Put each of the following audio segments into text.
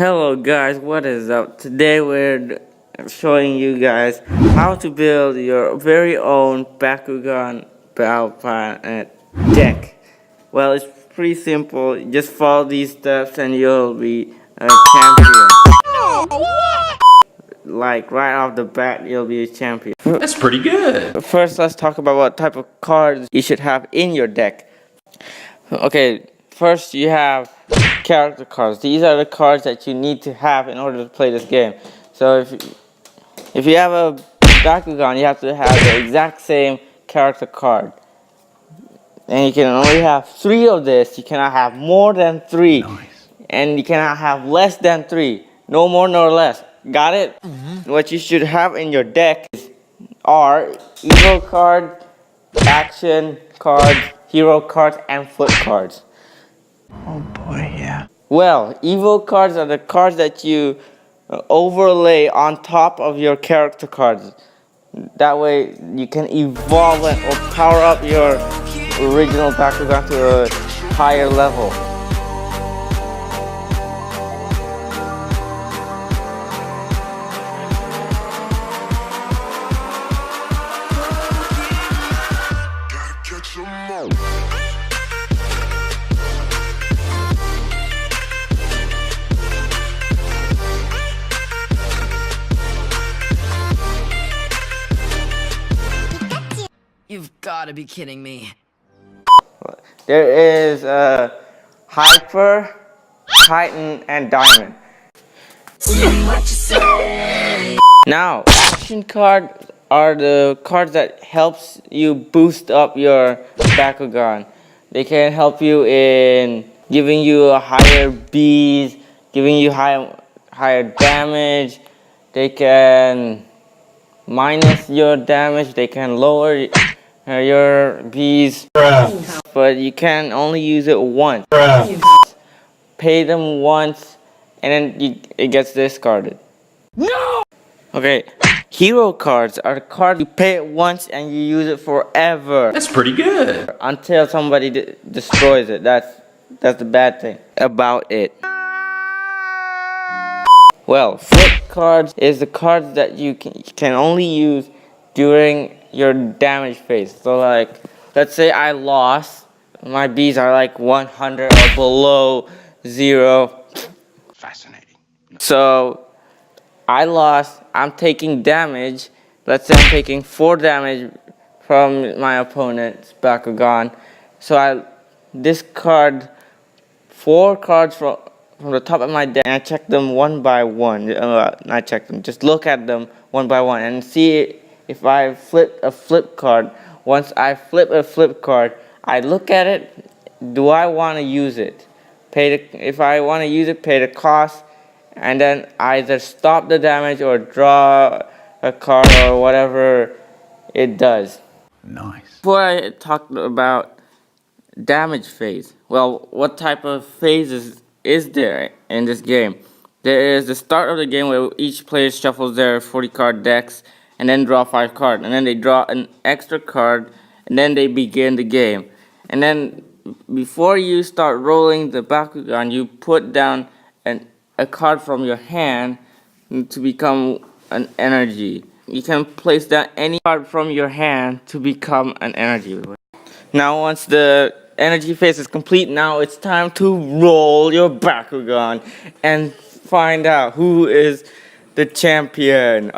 Hello guys, what is up? Today we're showing you guys how to build your very own Bakugan Battle Planet deck. Well, it's pretty simple. Just follow these steps and you'll be a champion. Like right off the bat, you'll be a champion. That's pretty good. First, let's talk about what type of cards you should have in your deck. Okay, first you have character cards. These are the cards that you need to have in order to play this game. So if you have a Bakugan, you have to have the exact same character card. And you can only have 3 of this. You cannot have more than 3. Nice. And you cannot have less than 3. No more nor less. Got it? What you should have in your deck are Evo cards, action cards, hero cards, and flip cards. Oh boy, yeah. Well, Evo cards are the cards that you overlay on top of your character cards. That way you can evolve or power up your original Bakugan to a higher level. You've got to be kidding me. There is Hyper, Titan, and Diamond. Now, action cards are the cards that helps you boost up your Bakugan. They can help you in giving you a higher bees, giving you higher damage. They can minus your damage. They can lower your bees, but you can only use it once. Pay them once, and then it gets discarded. No! Okay, hero cards are the cards you pay it once and you use it forever. That's pretty good. Until somebody destroys it. That's the bad thing about it. Well, flip cards is the cards that you can only use during your damage phase. So like, let's say I lost, my bees are like 100 or below 0. Fascinating. So I lost, I'm taking damage. Let's say I'm taking 4 damage from my opponent's Bakugan. So I discard 4 cards from the top of my deck, and I check them one by one. I check them, just look at them one by one and see if I flip a flip card. Once I flip a flip card, I look at it. Do I want to use it? If I want to use it, pay the cost, and then either stop the damage or draw a card or whatever it does. Nice. Before I talk about damage phase, well, what type of phases is there in this game? There is the start of the game where each player shuffles their 40 card decks and then draw 5 cards, and then they draw an extra card, and then they begin the game. And then before you start rolling the Bakugan, you put down a card from your hand to become an energy. You can place down any card from your hand to become an energy. Now once the energy phase is complete, now it's time to roll your Bakugan and find out who is the champion.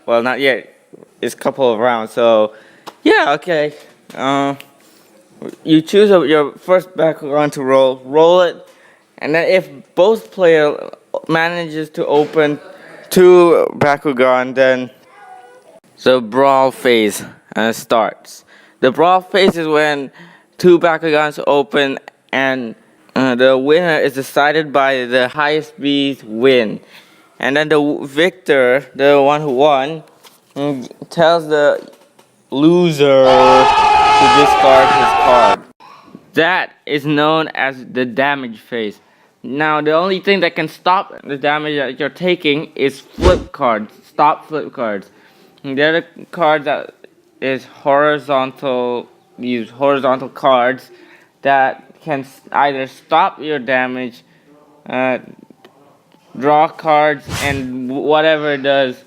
Well, not yet. It's a couple of rounds, so yeah, okay. You choose your first Bakugan to roll it, and then if both player manages to open 2 Bakugan, then the brawl phase starts. The brawl phase is when 2 Bakugans open, and the winner is decided by the highest bees win. And then the victor, the one who won, tells the loser to discard his card. That is known as the damage phase. Now, the only thing that can stop the damage that you're taking is flip cards. Stop flip cards. They're the cards that is horizontal. Use horizontal cards that can either stop your damage draw cards, and whatever it does.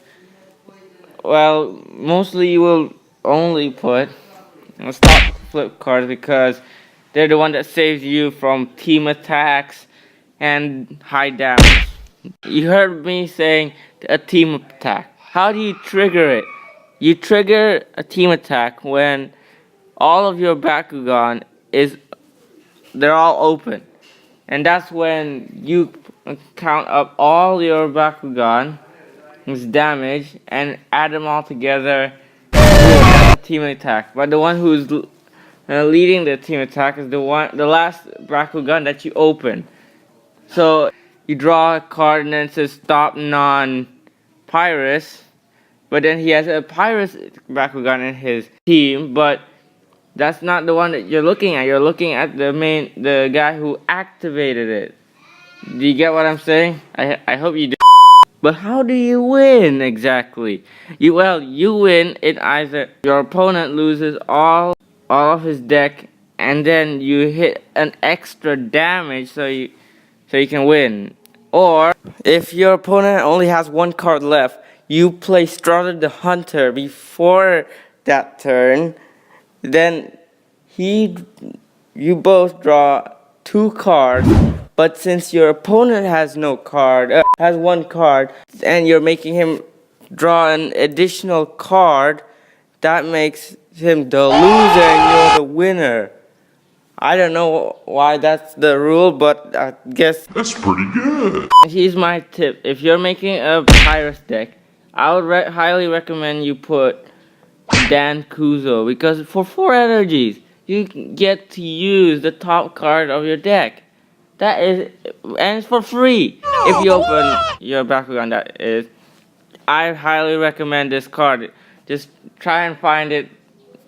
Well, mostly you will only put stop flip cards because they're the one that saves you from team attacks and high damage. You heard me saying a team attack. How do you trigger it? You trigger a team attack when all of your Bakugan they're all open. And that's when you count up all your Bakugan's damage and add them all together. Boom, that's a team attack. But the one who's leading the team attack is the last Bakugan that you open. So you draw a card and then it says stop non-Pyrus. But then he has a Pyrus Bakugan in his team, but that's not the one that you're looking at. You're looking at the guy who activated it. Do you get what I'm saying? I hope you do. But how do you win exactly? You win it either your opponent loses all of his deck and then you hit an extra damage so you can win. Or if your opponent only has one card left, you play Strider the Hunter before that turn. Then you both draw 2 cards, but since your opponent has has 1 card, and you're making him draw an additional card, that makes him the loser and you're the winner. I don't know why that's the rule, but I guess That's pretty good. here's my tip. If you're making a Pyrus deck, I would highly recommend you put Dan Kuzo, because for 4 energies, you get to use the top card of your deck. And it's for free. If you open your Bakugan, that is. I highly recommend this card. Just try and find it,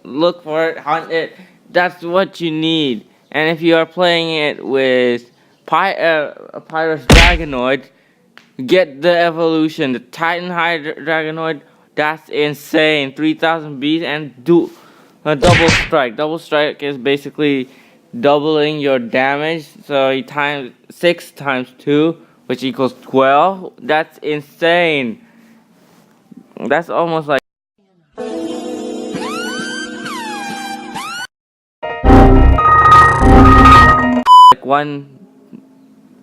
look for it, hunt it. That's what you need. And if you are playing it with a Pyrus Dragonoid, get the evolution, the Titan High Dragonoid. That's insane. 3,000 beats and do a double strike. Double strike is basically doubling your damage. So you times 6 times 2, which equals 12. That's insane. That's almost like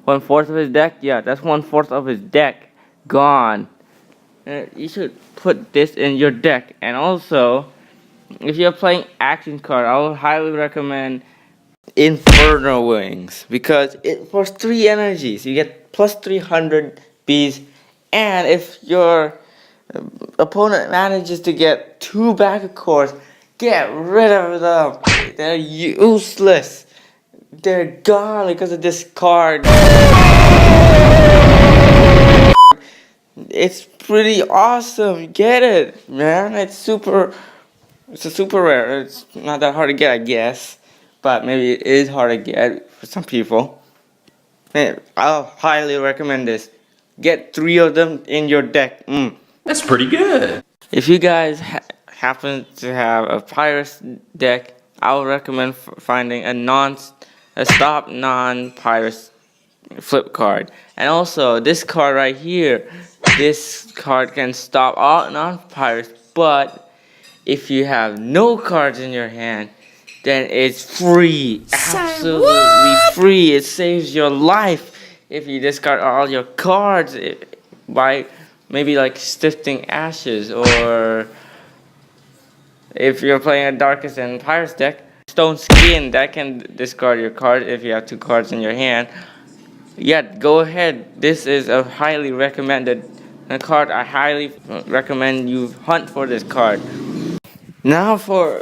one-fourth of his deck. Yeah, that's 1/4 of his deck gone. You should put this in your deck. And also, if you're playing action card, I would highly recommend Inferno Wings, because it for 3 energies you get plus 300 bees, and if your opponent manages to get 2 back cores, get rid of them. They're useless. They're gone because of this card. It's pretty awesome. Get it, man. It's a super rare. It's not that hard to get, I guess. But maybe it is hard to get for some people. Man, I'll highly recommend this. Get 3 of them in your deck. That's pretty good. If you guys happen to have a Pyrus deck, I would recommend finding a stop non-Pyrus flip card. And also, this card right here, this card can stop all non-Pyrus, but if you have no cards in your hand, then it's free. Absolutely free. It saves your life if you discard all your cards by maybe like Sifting Ashes, or if you're playing a Darkest and Pyrus deck, Stone Skin, that can discard your card if you have 2 cards in your hand. Yeah, go ahead. This is a highly recommended card. I highly recommend you hunt for this card. Now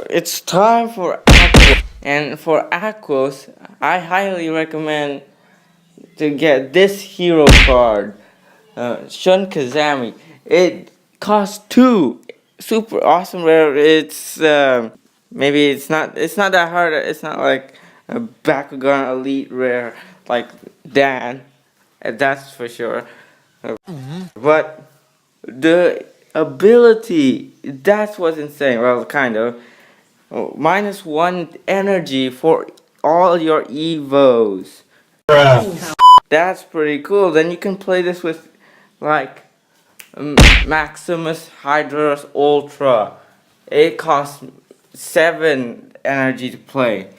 it's time for Aquos. And for Aquos, I highly recommend to get this hero card, Shun Kazami. It costs 2. Super awesome rare. It's maybe it's not that hard. It's not like a Bakugan Elite rare like Dan. That's for sure. But the ability, that's what's insane. Well, kind of. -1 energy for all your evos. That's pretty cool. Then you can play this with like Maximus Hydros Ultra. It costs 7 energy to play.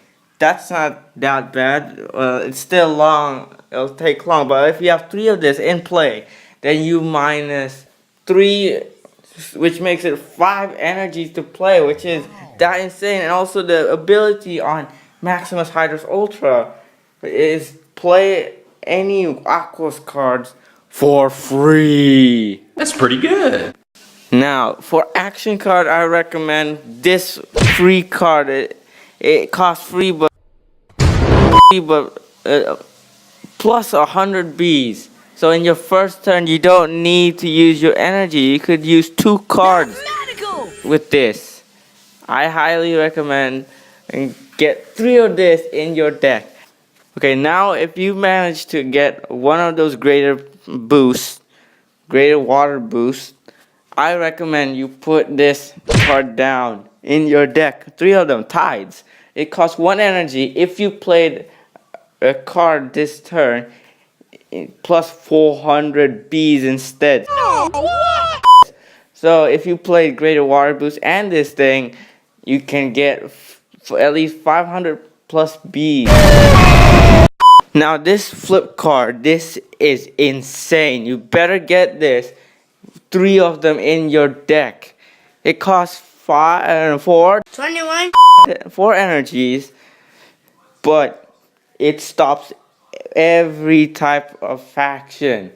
That's not that bad. It's still long. It'll take long. But if you have 3 of this in play, then you minus 3, which makes it 5 energies to play, which is that insane. And also the ability on Maximus Hydros Ultra is play any Aquos cards for free. That's pretty good. Now, for action card, I recommend this free card. It costs free, but plus 100 Bs. So in your first turn, you don't need to use your energy. You could use 2 cards with this. I highly recommend and get 3 of this in your deck. Okay, now if you manage to get one of those greater water boosts, I recommend you put this card down in your deck. 3 of them, Tides. It costs 1 energy. If you played a card this turn, plus 400 Bs instead. So if you played Greater Water Boost and this thing, you can get at least 500 plus Bs. Now this flip card, this is insane. You better get this. 3 of them in your deck. It costs 4 energies, but it stops every type of faction.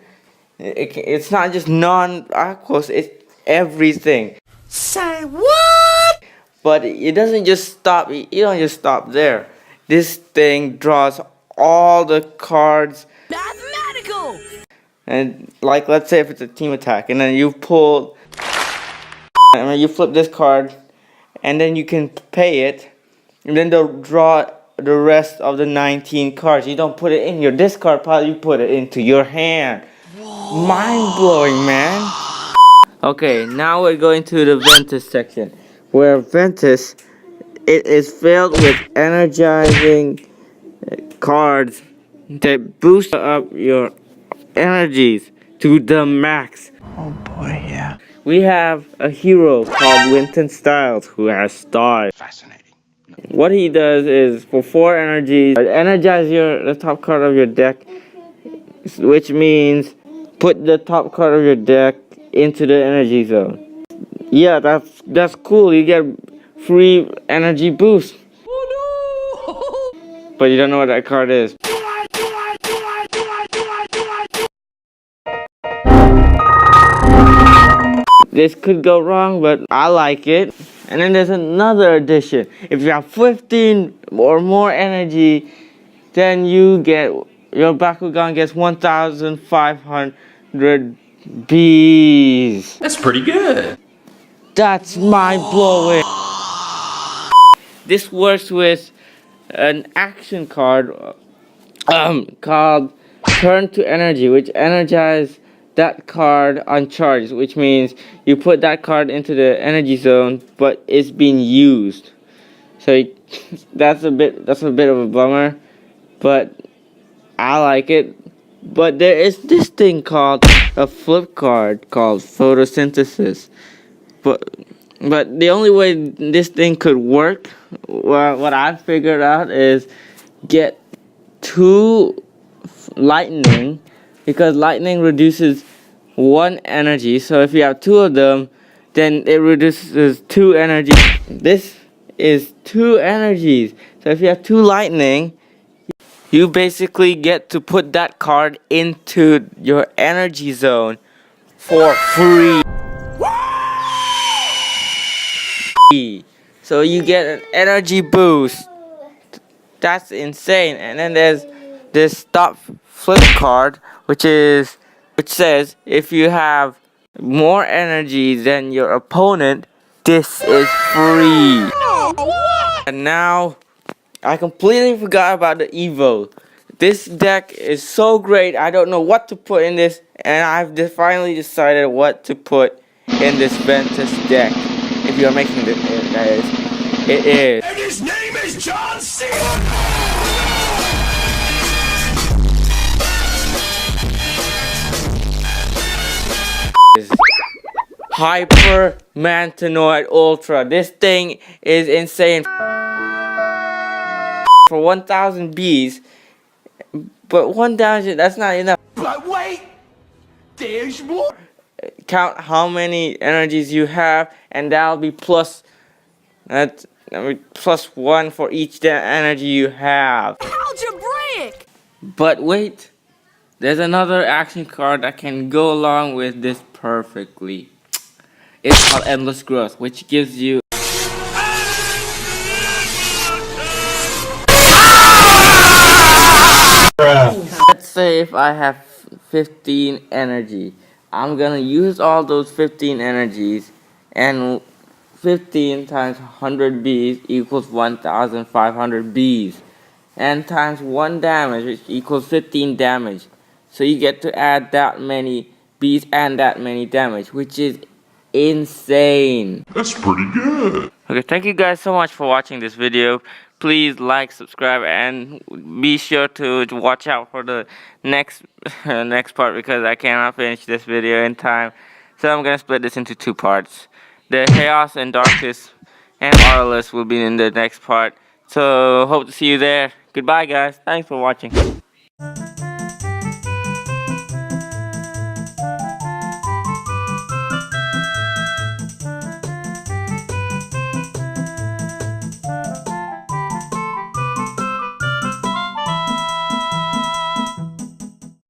It's not just non-Aquos, it's everything. Say what? But it doesn't just stop, you don't just stop there. This thing draws all the cards. Mathematical! And like, let's say if it's a team attack, and then you pull, and you flip this card, and then you can pay it, and then they'll draw the rest of the 19 cards. You don't put it in your discard pile, you put it into your hand. Mind-blowing, man. Okay, now we're going to the Ventus section, where Ventus, it is filled with energizing cards that boost up your energies to the max. Oh boy, yeah. We have a hero called Winton Styles who has stars. Fascinating. What he does is for 4 energies, energize the top card of your deck, which means put the top card of your deck into the energy zone. Yeah, that's cool. You get free energy boost. Oh no! But you don't know what that card is. This could go wrong, but I like it. And then there's another addition. If you have 15 or more energy, then you get, your Bakugan gets 1,500 Bs. That's pretty good. That's mind-blowing. This works with an action card called Turn to Energy, which energizes that card on charge, which means you put that card into the energy zone, but it's being used. So that's a bit of a bummer, but I like it. But there is this thing called a flip card called Photosynthesis. But the only way this thing could work, well, what I figured out is get 2 lightning, because lightning reduces 1 energy. So if you have 2 of them, then it reduces 2 energy. This is 2 energies. So if you have 2 lightning, you basically get to put that card into your energy zone for free. So you get an energy boost. That's insane. And then there's this stop flip card, which says if you have more energy than your opponent, this is free. And now I completely forgot about the Evo. This deck is so great. I don't know what to put in this, and I've finally decided what to put in this Ventus deck. If you're making this, guys, it is. And his name is John C. Hyper Mantanoid Ultra. This thing is insane. For 1,000 bees, but 1,000, that's not enough. But wait, there's more. Count how many energies you have, and that'll be plus. That's plus 1 for each energy you have. Algebraic. But wait, there's another action card that can go along with this perfectly. It's called Endless Growth, which gives you let's say if I have 15 energy, I'm gonna use all those 15 energies, and 15 times 100 bees equals 1,500 bees, and times 1 damage, which equals 15 damage. So you get to add that many bees and that many damage, which is insane. That's pretty good. Okay, thank you guys so much for watching this video. Please like, subscribe, and be sure to watch out for the next next part, because I cannot finish this video in time. So I'm gonna split this into 2 parts. The Chaos and Darkness and Aurelus will be in the next part. So hope to see you there. Goodbye guys. Thanks for watching.